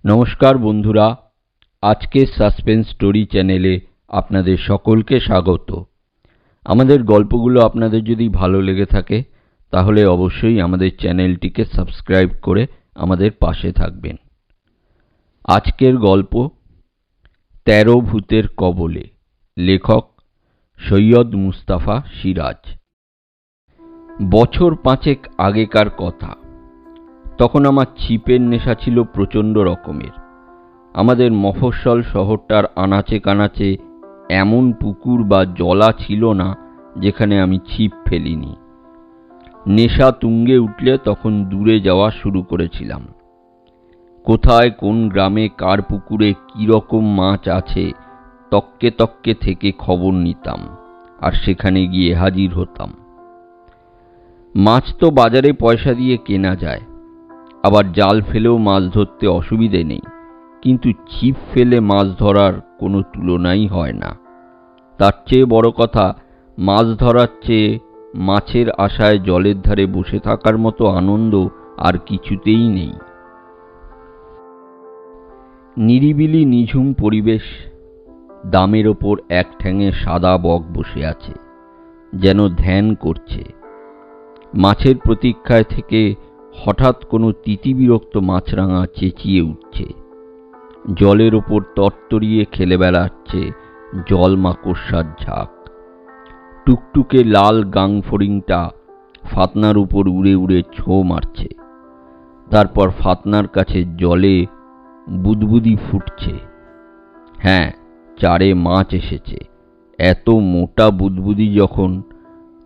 নমস্কার বন্ধুরা, আজকের সাসপেন্স স্টোরি চ্যানেলে আপনাদের সকলকে স্বাগত। আমাদের গল্পগুলো আপনাদের যদি ভালো লেগে থাকে তাহলে অবশ্যই আমাদের চ্যানেলটিকে সাবস্ক্রাইব করে আমাদের পাশে থাকবেন। আজকের গল্প ১৩ ভূতের কবলে, লেখক সৈয়দ মুস্তাফা সিরাজ। বছর ৫ আগেকার কথা। তখন আমার ছিপের নেশা ছিল প্রচণ্ড রকমের। আমাদের মফস্বল শহরটার আনাচে কানাচে এমন পুকুর বা জলা ছিল না যেখানে আমি ছিপ ফেলিনি। নেশা তুঙ্গে উঠলে তখন দূরে যাওয়া শুরু করেছিলাম। কোথায় কোন গ্রামে কার পুকুরে কীরকম মাছ আছে তককে তককে থেকে খবর নিতাম, আর সেখানে গিয়ে হাজির হতাম। মাছ তো বাজারে পয়সা দিয়ে কেনা যায়, আবার জাল ফেলেও মাছ ধরতে অসুবিধে নেই, কিন্তু ছিপ ফেলে মাছ ধরার কোনো তুলনাই হয় না। তার চেয়ে বড় কথা, মাছ ধরার চেয়ে মাছের আশায় জলের ধারে বসে থাকার মতো আনন্দ আর কিছুতেই নেই। নিরিবিলি নিঝুম পরিবেশ। দামের ওপর এক ঠ্যাঙে সাদা বক বসে আছে, যেন ধ্যান করছে। মাছের প্রতীক্ষায় থেকে হঠাৎ কোনো তিতিবিরক্ত মাছরাঙা চেঁচিয়ে উঠছে। জলের ওপর তরতরিয়ে খেলে বেড়াচ্ছে জল মাকড়সার ঝাঁক। টুকটুকে লাল গাংফড়িংটা ফাতনার উপর উড়ে উড়ে ছোঁ মারছে। তারপর ফাতনার কাছে জলে বুদবুদি ফুটছে। হ্যাঁ, চারে মাছ এসেছে। এত মোটা বুদবুদি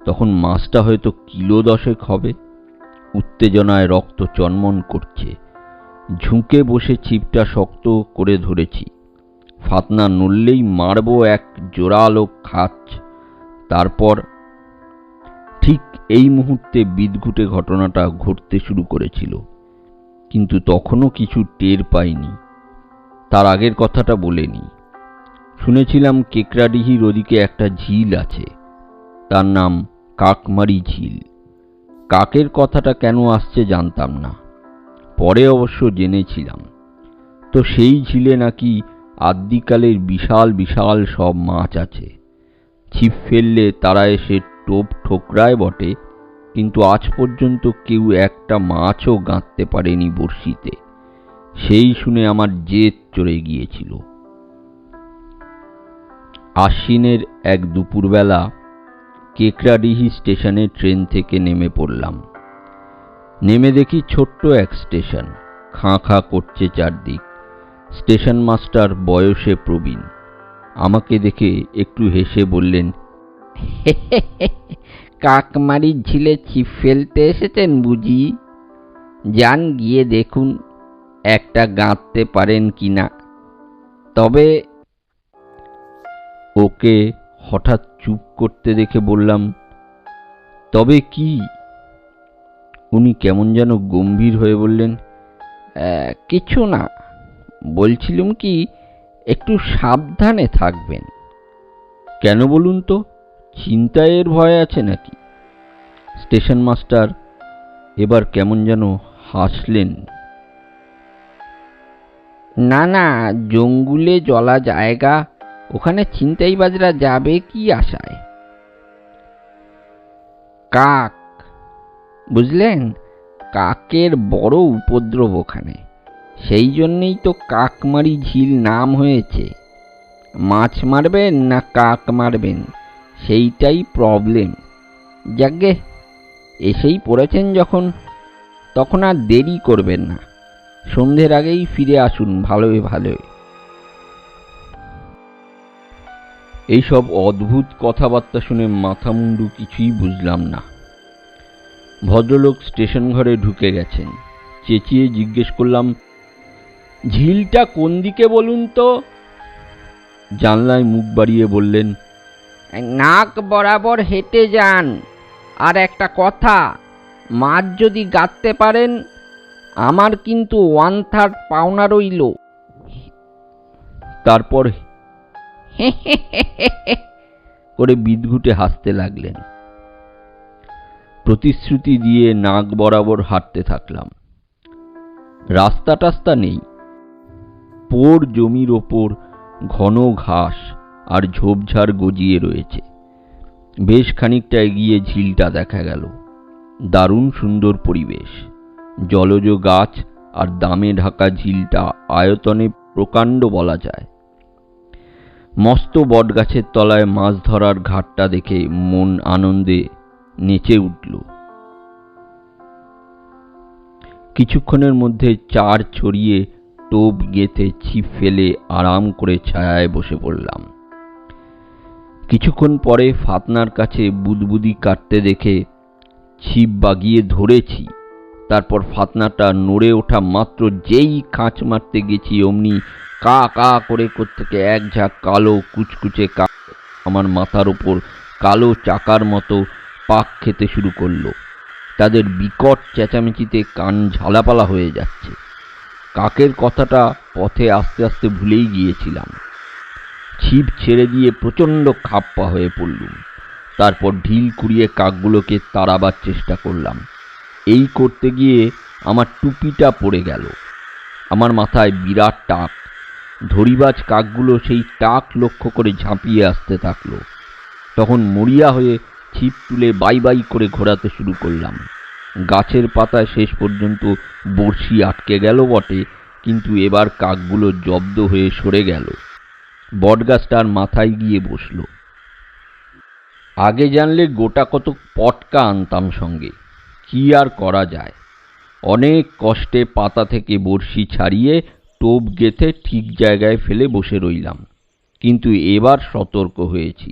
তখন মাছটা হয়তো কিলো 10 হবে। উত্তেজনায় রক্ত চনমন করছে। ঝুঁকে বসে ছিপটা শক্ত করে ধরেছি। ফাতনা নড়লেই মারব এক জোরালো খাঁচ। তারপর ঠিক এই মুহূর্তে বিদঘুটে ঘটনাটা ঘটতে শুরু করেছিল, কিন্তু তখনও কিছু টের পাইনি। তার আগের কথাটা বলেনি। শুনেছিলাম কেকড়াডিহির ওদিকে একটা ঝিল আছে, তার নাম কাকমারি ঝিল। কাকের কথাটা কেন আসছে জানতাম না, পরে অবশ্য জেনেছিলাম। তো সেই ঝিলে নাকি আদ্যিকালের বিশাল বিশাল সব মাছ আছে। ছিপ ফেললে তারা এসে টোপ ঠোকরায় বটে, কিন্তু আজ পর্যন্ত কেউ একটা মাছও গাঁথতে পারেনি বড়শিতে। সেই শুনে আমার জেদ চড়ে গিয়েছিল। আশ্বিনের এক দুপুরবেলা কেকড়াডিহি স্টেশনে ট্রেন থেকে নেমে পড়লাম। নেমে দেখি ছোট্ট এক স্টেশন, খাঁ খাঁ করছে চারদিক। স্টেশন মাস্টার বয়সে প্রবীণ আমাকে দেখে একটু হেসে বললেন, কাকমারির ঝিলে ছিপ ফেলতে এসেছেন বুঝি? যান গিয়ে দেখুন একটা গাঁথতে পারেন কিনা। তবে ওকে হঠাৎ চুপ করতে দেখে বললাম, তবে কি? উনি কেমন যেন গম্ভীর হয়ে বললেন, কিছু না, বলছিলুম কি একটু সাবধানে থাকবেন। কেন বলুন তো, ছিনতাইয়ের ভয় আছে নাকি? স্টেশন মাস্টার এবার কেমন যেন হাসলেন। না না, জঙ্গুলে জলা জায়গা, ওখানে ছিনতাইবাজরা যাবে কি আশায়? কাক, বুঝলেন, কাকের বড় উপদ্রব ওখানে। সেই জন্যেই তো কাকমারি ঝিল নাম হয়েছে। মাছ মারবেন না কাক মারবেন, সেইটাই প্রবলেম। যাকগে, এসেই পড়েছেন যখন, তখন আর দেরি করবেন না। সন্ধ্যের আগেই ফিরে আসুন ভালোই ভালোই। এইসব অদ্ভুত কথাবার্তা শুনে মাথা মুন্ডু কিছুই বুঝলাম না। ভদ্রলোক স্টেশন ঘরে ঢুকে গেছেন। চেঁচিয়ে জিজ্ঞেস করলাম, ঝিলটা কোন দিকে বলুন তো? জানলায় মুখ বাড়িয়ে বললেন, নাক বরাবর হেঁটে যান। আর একটা কথা, মাছ যদি গাঁথতে পারেন, আমার কিন্তু 1/3 পাওনা রইল। তারপর করে বিদঘুটে হাসতে লাগলেন। প্রতিশ্রুতি দিয়ে নাক বরাবর হাঁটতে থাকলাম। রাস্তা টাস্তা নেই, পোড় জমির ওপর ঘন ঘাস আর ঝোপঝাড় গজিয়ে রয়েছে। বেশ খানিকটা এগিয়ে ঝিলটা দেখা গেল। দারুণ সুন্দর পরিবেশ। জলজ গাছ আর দামে ঢাকা ঝিলটা আয়তনে প্রকাণ্ড বলা যায়। মস্ত বটগাছের তলায় মাছ ধরার ঘাটটা দেখে মন আনন্দে নেচে উঠল। কিছুক্ষণের মধ্যে চার ছড়িয়ে টোপ গেঁথে ছিপ ফেলে আরাম করে ছায়ায় বসে পড়লাম। কিছুক্ষণ পরে ফাতনার কাছে বুদবুদি কাটতে দেখে ছিপ বাগিয়ে ধরেছি। তারপর ফাতনাটা নড়ে ওঠা মাত্র যেই খাঁচ মারতে গেছি অমনি কা কা করে কোত্থেকে এক ঝাঁক কালো কুচকুচে কাক আমার মাথার ওপর কালো চাকার মতো পাক খেতে শুরু করলো। তাদের বিকট চেঁচামেচিতে কান ঝালাপালা হয়ে যাচ্ছে। কাকের কথাটা পথে আস্তে আস্তে ভুলেই গিয়েছিলাম। ছিপ ছেড়ে দিয়ে প্রচণ্ড খাপ্পা হয়ে পড়লুম। তারপর ঢিল কুড়িয়ে কাকগুলোকে তাড়াবার চেষ্টা করলাম। এই করতে গিয়ে আমার টুপিটা পড়ে গেল। আমার মাথায় বিরাট টাক। ধরিবাজ কাকগুলো সেই টাক লক্ষ্য করে ঝাঁপিয়ে আসতে থাকলো। তখন মরিয়া হয়ে ছিপ তুলে বাই বাই করে ঘোরাতে শুরু করলাম। গাছের পাতায় শেষ পর্যন্ত বড়শি আটকে গেল বটে, কিন্তু এবার কাকগুলো জব্দ হয়ে সরে গেল। বটগাছটার মাথায় গিয়ে বসল। আগে জানলে গোটা কত পটকা আনতাম সঙ্গে। কি আর করা যায়। অনেক কষ্টে পাতা থেকে বড়শি ছাড়িয়ে টোপ গেঁথে ঠিক জায়গায় ফেলে বসে রইলাম। কিন্তু এবার সতর্ক হয়েছি।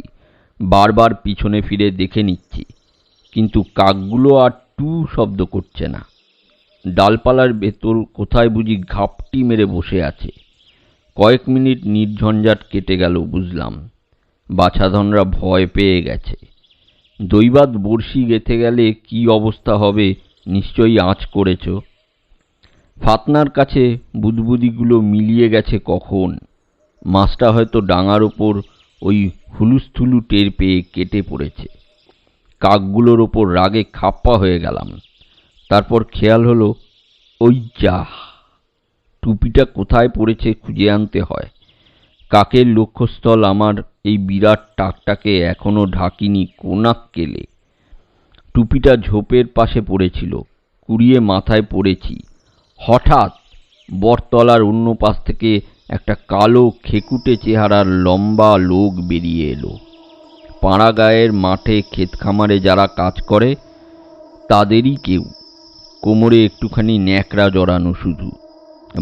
বারবার পিছনে ফিরে দেখে নিচ্ছি, কিন্তু কাকগুলো আর টু শব্দ করছে না। ডালপালার ভেতর কোথায় বুঝি ঘাপটি মেরে বসে আছে। কয়েক মিনিট নির্ঝঞ্ঝাট কেটে গেল বুঝলাম। বাছাধনরা ভয় পেয়ে গেছে। দৈবাত বড়শি গেঁথে গেলে কি অবস্থা হবে নিশ্চয়ই আঁচ করেছ। ফাতনার কাছে বুদবুদিগুলো মিলিয়ে গেছে কখন। মাছটা হয়তো ডাঙার ওপর ওই হুলুস্থুলু টের পেয়ে কেটে পড়েছে। কাকগুলোর ওপর রাগে খাপ্পা হয়ে গেলাম। তারপর খেয়াল হলো, ওই যা, টুপিটা কোথায় পড়েছে খুঁজে আনতে হয়। কাকের লক্ষ্যস্থল আমার এই বিরাট টাকটাকে এখনো ঢাকিনি কোনাক কেলে। টুপিটা ঝোপের পাশে পড়েছিল, কুড়িয়ে মাথায় পড়েছি। হঠাৎ বটতলার অন্য পাশ থেকে একটা কালো খেকুটে চেহারার লম্বা লোক বেরিয়ে এলো। পাড়া গায়ের মাঠে ক্ষেত খামারে যারা কাজ করে তাদেরই কেউ। কোমরে একটুখানি ন্যাকড়া জড়ানো শুধু,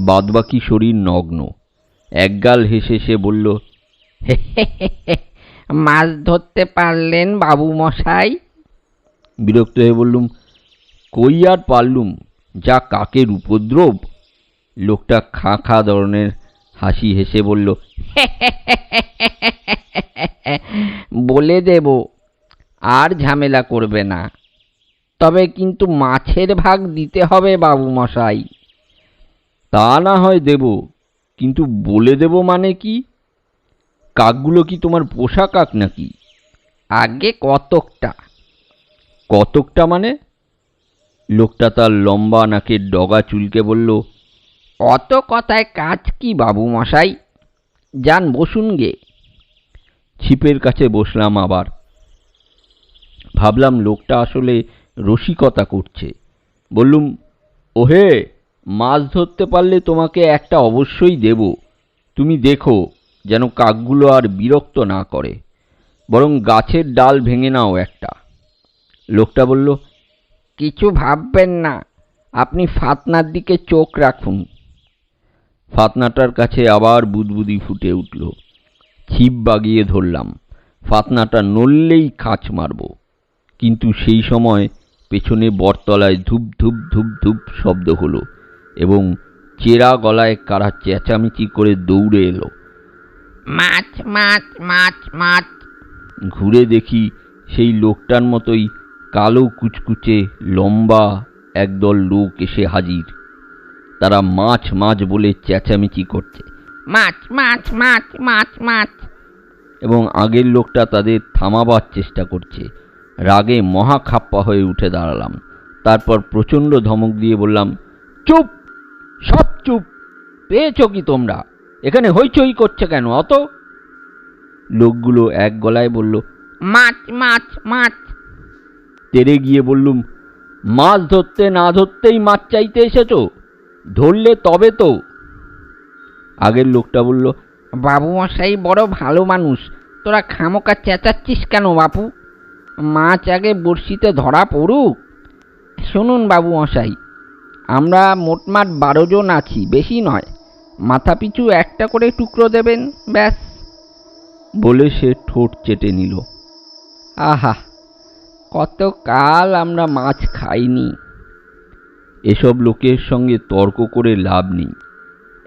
বাদবাকি শরীর নগ্ন। একগাল হেসে সে বলল, মাছ ধরতে পারলেন বাবু মশাই? বিরক্ত হয়ে বললুম, কই আর পারলুম, যা কাকের উপদ্রব। লোকটা খাঁ খাঁ ধরনের হাসি হেসে বলল, বলে দেব, আর ঝামেলা করবে না। তবে কিন্তু মাছের ভাগ দিতে হবে বাবু মশাই। তা না হয় দেব, কিন্তু বলে দেব মানে কি? কাকগুলো কি তোমার পোষা কাক নাকি? আগে কতকটা। কতকটা মানে? লোকটা তার লম্বা নাকের ডগা চুলকে বলল, অত কথায় কাজ কি বাবু মশাই, যান বসুন গে। ছিপের কাছে বসলাম আবার। ভাবলাম লোকটা আসলে রসিকতা করছে। বললুম, ওহে, মাছ ধরতে পারলে তোমাকে একটা অবশ্যই দেব। তুমি দেখো যেন কাকগুলো আর বিরক্ত না করে, বরং গাছের ডাল ভেঙে নাও একটা। লোকটা বলল, কিছু ভাববেন না, আপনি ফাতনার দিকে চোখ রাখুন। ফাতনাটার কাছে আবার বুদবুদি ফুটে উঠল। ছিপ বাগিয়ে ধরলাম। ফাতনাটা নড়লেই খাঁচ মারব, কিন্তু সেই সময় পেছনে বটতলায় ধূপ ধূপ ধূপ ধূপ শব্দ হলো এবং চেরা গলায় কারা চেঁচামেচি করে দৌড়ে এলো। মাছ মাছ মাছ মাছ। ঘুরে দেখি সেই লোকটার মতোই কালো কুচকুচে লম্বা একদল লোক এসে হাজির। তারা মাছ মাছ বলে চেঁচামেচি করছে, মাছ মাছ মাছ মাছ মাছ। এবং আগের লোকটা তাদের থামাবার চেষ্টা করছে। রাগে মহা খাপ্পা হয়ে উঠে দাঁড়ালাম। তারপর প্রচণ্ড ধমক দিয়ে বললাম, চুপ, সব চুপ। পেয়েছ কি তোমরা? এখানে হইচই করছে কেন অত? লোকগুলো এক গলায় বলল, মাছ মাছ মাছ। তেরে গিয়ে বললুম, মাছ ধরতে না ধরতেই মাছ চাইতে এসেছো? ধরলে তবে তো। আগের লোকটা বলল, বাবু মশাই বড় ভালো মানুষ, তোরা খামোকা চেঁচাচ্ছিস কেন বাপু? মাছ আগে বড়শিতে ধরা পড়ুক। শুনুন বাবু মশাই, আমরা মোটমাট 12 জন আছি, বেশি নয়। মাথা পিছু একটা করে টুকরো দেবেন, ব্যাস। বলে সে ঠোঁট চেটে নিল। আহা, কত কাল আমরা মাছ খাইনি। এসব লোকের সঙ্গে তর্ক করে লাভ নেই।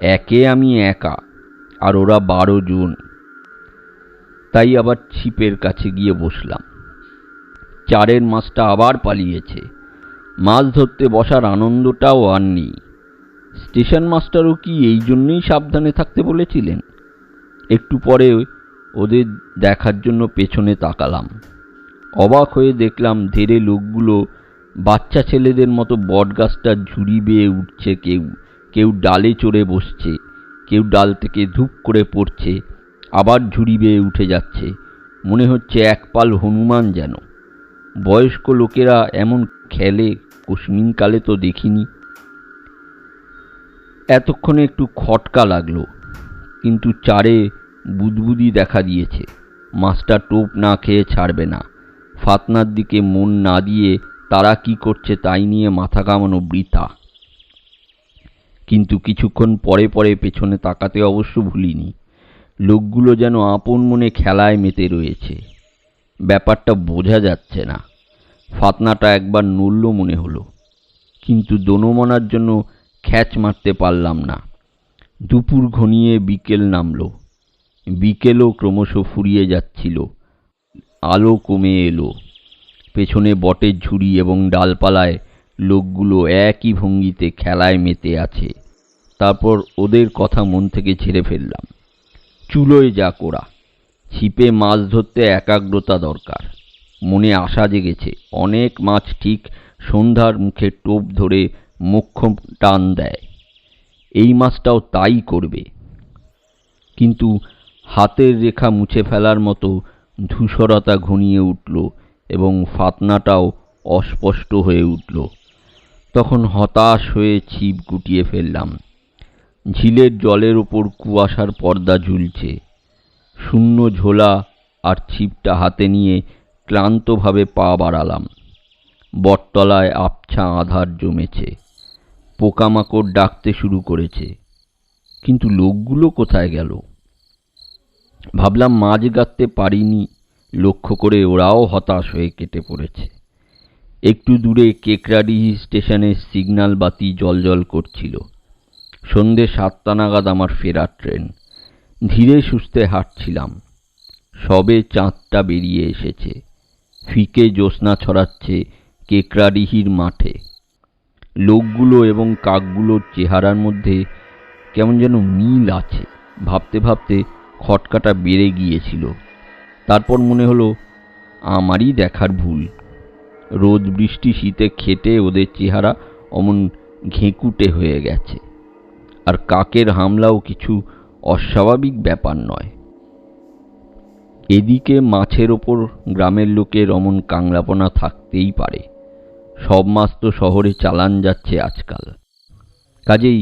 একে আমি একা, আর ওরা 12 জন। তাই আবার ছিপের কাছে গিয়ে বসলাম। চারের মাছটা আবার পালিয়েছে। মাছ ধরতে বসার আনন্দটাও আর নেই। স্টেশন মাস্টারও কি এই জন্যই সাবধানে থাকতে বলেছিলেন? একটু পরে ওদের দেখার জন্য পেছনে তাকালাম। অবাক হয়ে দেখলাম ধীরে লোকগুলো বাচ্চা ছেলেদের মতো বটগাছটার ঝুড়ি বেয়ে উঠছে। কেউ কেউ ডালে চড়ে বসছে, কেউ ডাল থেকে ধূপ করে পড়ছে, আবার ঝুড়ি বেয়ে উঠে যাচ্ছে। মনে হচ্ছে একপাল হনুমান যেন। বয়স্ক লোকেরা এমন খেলে কোশমিনকালে তো দেখিনি। এতক্ষণে একটু খটকা লাগলো, কিন্তু চারে বুদবুদি দেখা দিয়েছে। মাছটা টোপ না খেয়ে ছাড়বে না। ফাতনার দিকে মন না দিয়ে তারা কি করছে তাই নিয়ে মাথা কামানো বৃথা। কিন্তু কিছুক্ষণ পরে পরে পেছনে তাকাতে অবশ্য ভুলিনি। লোকগুলো যেন আপন মনে খেলায় মেতে রয়েছে। ব্যাপারটা বোঝা যাচ্ছে না। ফাতনাটা একবার নড়ল মনে হলো, কিন্তু দোনোমনার জন্য খ্যাচ মারতে পারলাম না। দুপুর ঘনিয়ে বিকেল নামলো। বিকেলও ক্রমশ ফুরিয়ে যাচ্ছিল। আলো কমে এলো। পেছনে বটের ঝুড়ি এবং ডালপালায় লোকগুলো একই ভঙ্গিতে খেলায় মেতে আছে। তারপর ওদের কথা মন থেকে ঝেড়ে ফেললাম। চুলোয় যা কোরা। ছিপে মাছ ধরতে একাগ্রতা দরকার। মনে আশা জেগেছে, অনেক মাছ ঠিক সন্ধ্যার মুখে টোপ ধরে মোক্ষম টান দেয়। এই মাছটাও তাই করবে। কিন্তু হাতের রেখা মুছে ফেলার মতো ধূসরতা ঘনিয়ে উঠল এবং ফাতনাটাও অস্পষ্ট হয়ে উঠল। তখন হতাশ হয়ে ছিপ গুটিয়ে ফেললাম। ঝিলের জলের ওপর কুয়াশার পর্দা ঝুলছে। শূন্য ঝোলা আর ছিপটা হাতে নিয়ে ক্লান্তভাবে পা বাড়ালাম। বটতলায় আবছা আঁধার জমেছে। পোকামাকড় ডাকতে শুরু করেছে, কিন্তু লোকগুলো কোথায় গেল? ভাবলাম মাছ গাঁথতে পারিনি, লক্ষ্য করে ওরাও হতাশ হয়ে কেটে পড়েছে। একটু দূরে কেকরাডিহি স্টেশনের সিগন্যাল বাতি জ্বলজ্বল করছিল। সন্ধে 7টা নাগাদ আমার ফেরার ট্রেন। ধীরে সুস্থে হাঁটছিলাম। সবে চাঁদটা বেরিয়ে এসেছে। ফিকে জ্যোৎস্না ছড়াচ্ছে কেকরাডিহির মাঠে। লোকগুলো এবং কাকগুলোর চেহারার মধ্যে কেমন যেন মিল আছে। ভাবতে ভাবতে খটকাটা বেড়ে গিয়েছিল। তারপর মনে হলো আমারই দেখার ভুল। রোদ বৃষ্টি শীতে খেটে ওদের চেহারা অমন ঘেঁকুটে হয়ে গেছে। আর কাকের হামলাও কিছু অস্বাভাবিক ব্যাপার নয়। এদিকে মাছের ওপর গ্রামের লোকের অমন কাংলাপনা থাকতেই পারে। সব মাছ তো শহরে চালান যাচ্ছে আজকাল। কাজেই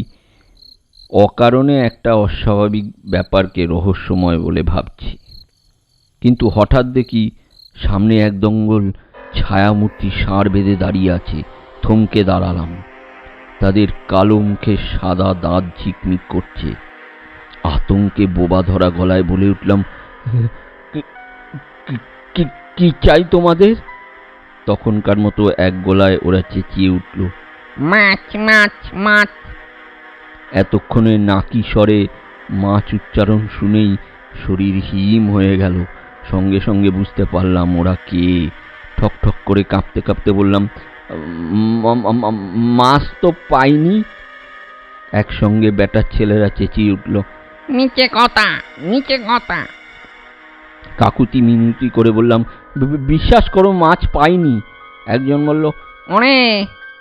অকারণে একটা অস্বাভাবিক ব্যাপারকে রহস্যময় বলে ভাবছি। কিন্তু হঠাৎ দেখি সামনে এক দঙ্গল ছায়ামূর্তি ষাঁড় বেঁধে দাঁড়িয়ে আছে। থমকে দাঁড়ালাম। তাদের কালো মুখে সাদা দাঁত ঝিকমিক করছে। আতঙ্কে বোবা ধরা গলায় বলে উঠলাম, কি চাই তোমাদের? তখনকার মতো এক গলায় ওরা চেঁচিয়ে উঠল, মাছ মাছ মাছ। এতক্ষণে নাকি স্বরে মাছ উচ্চারণ শুনেই শরীর হিম হয়ে গেল। সঙ্গে সঙ্গে বুঝতে পারলাম ওরা কে। ঠক ঠক করে কাঁপতে কাঁপতে বললাম, মাছ তো পাইনি। একসঙ্গে বেটার ছেলেরা চেঁচিয়ে উঠল, নিচে কথা, নিচে কথা। কাকুতি মিনতি করে বললাম, বিশ্বাস করো মাছ পাইনি। একজন বলল, ওরে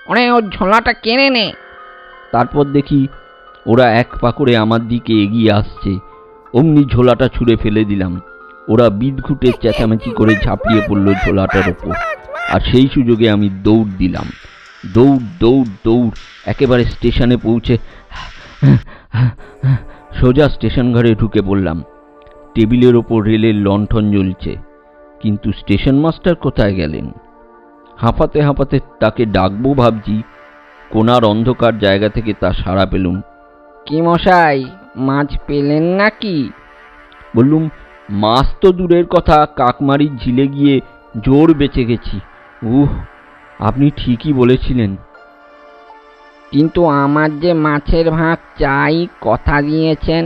ওরে, ওর ঝোলাটা কেড়ে নে। তারপর দেখি ওরা এক পা করে আমার দিকে এগিয়ে আসছে, অমনি ঝোলাটা ছুঁড়ে ফেলে দিলাম। ওরা বিদঘুটে চেঁচামেচি করে ঝাঁপিয়ে পড়ল ঝোলাটার ওপর, আর সেই সুযোগে আমি দৌড় দিলাম। দৌড় দৌড় দৌড় একেবারে স্টেশনে পৌঁছে সোজা স্টেশন ঘরে ঢুকে পড়লাম। টেবিলের ওপর রেলের লণ্ঠন জ্বলছে, কিন্তু স্টেশন মাস্টার কোথায় গেলেন? হাঁপাতে হাঁপাতে তাকে ডাকবো ভাবছি, কোনার অন্ধকার জায়গা থেকে তা সাড়া পেলুম। কি মশাই, মাছ পেলেন নাকি? বললুম, মাছ তো দূরের কথা, কাকমারির ঝিলে গিয়ে জোর বেঁচে গেছি। আপনি ঠিকই বলেছিলেন। কিন্তু আমার যে মাছের ভাগ চাই, কথা দিয়েছেন।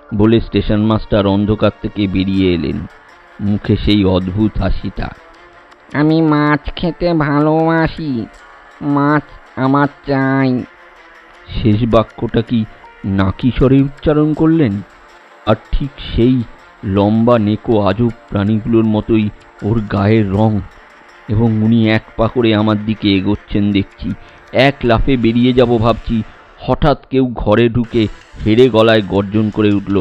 বলে স্টেশন মাস্টার অন্ধকার থেকে বেরিয়ে এলেন, মুখে সেই অদ্ভুত হাসিটা। আমি মাছ খেতে ভালোবাসি, মাছ আমার চাই। শেষ বাক্যটা কি নাকি স্বরে উচ্চারণ করলেন, আর ঠিক সেই লম্বা নেকো আজব প্রাণীগুলোর মতোই ওর গায়ের রং, এবং উনি এক পা করে আমার দিকে এগোচ্ছেন দেখছি। এক লাফে বেরিয়ে যাব ভাবছি, হঠাৎ কেউ ঘরে ঢুকে হেরে গলায় গর্জন করে উঠল,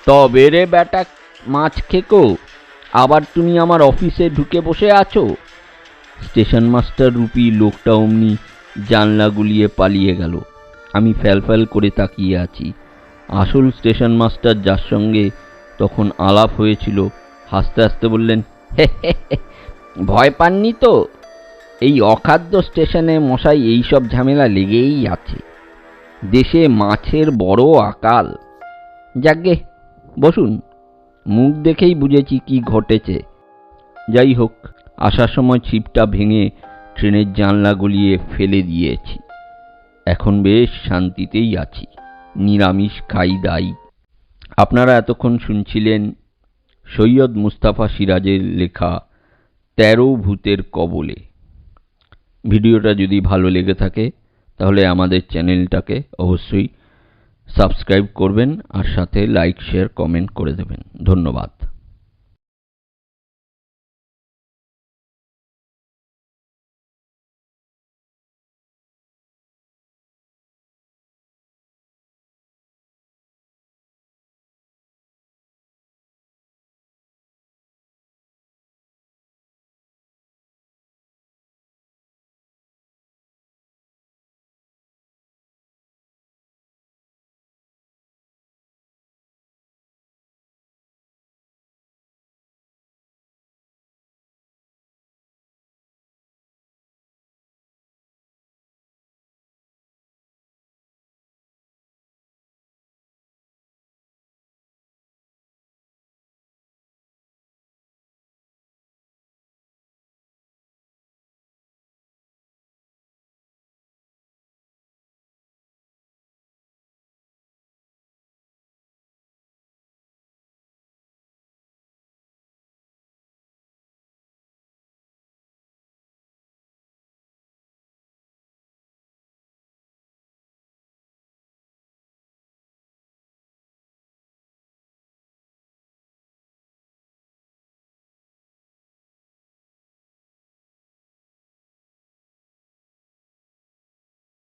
তবে রে বেটা মাছ খেকো, আবার তুমি আমার অফিসে ঢুকে বসে আছো? স্টেশন মাস্টার রূপী লোকটা অমনি জানলা গুলিয়ে পালিয়ে গেল। আমি ফ্যালফ্যাল করে তাকিয়ে আছি। আসল স্টেশন মাস্টার, যার সঙ্গে তখন আলাপ হয়েছিল, হাসতে হাসতে বললেন, ভয় পাননি তো? এই অখাদ্য স্টেশনে মশাই এইসব ঝামেলা লেগেই আছে। দেশে মাছের বড় আকাল। যাকগে, বসুন, মুখ দেখেই বুঝেছি কি ঘটেছে। যাই হোক, আসার সময় ছিপটা ভেঙে ট্রেনের জানলা গলিয়ে ফেলে দিয়েছি। এখন বেশ শান্তিতেই আছি, নিরামিষ খাই দাই। আপনারা এতক্ষণ শুনছিলেন সৈয়দ মুস্তাফা সিরাজের লেখা 13 ভূতের কবলে। ভিডিওটা যদি ভালো লেগে থাকে তাহলে আমাদের চ্যানেলটাকে অবশ্যই সাবস্ক্রাইব করবেন, আর সাথে লাইক, শেয়ার, কমেন্ট করে দেবেন। ধন্যবাদ।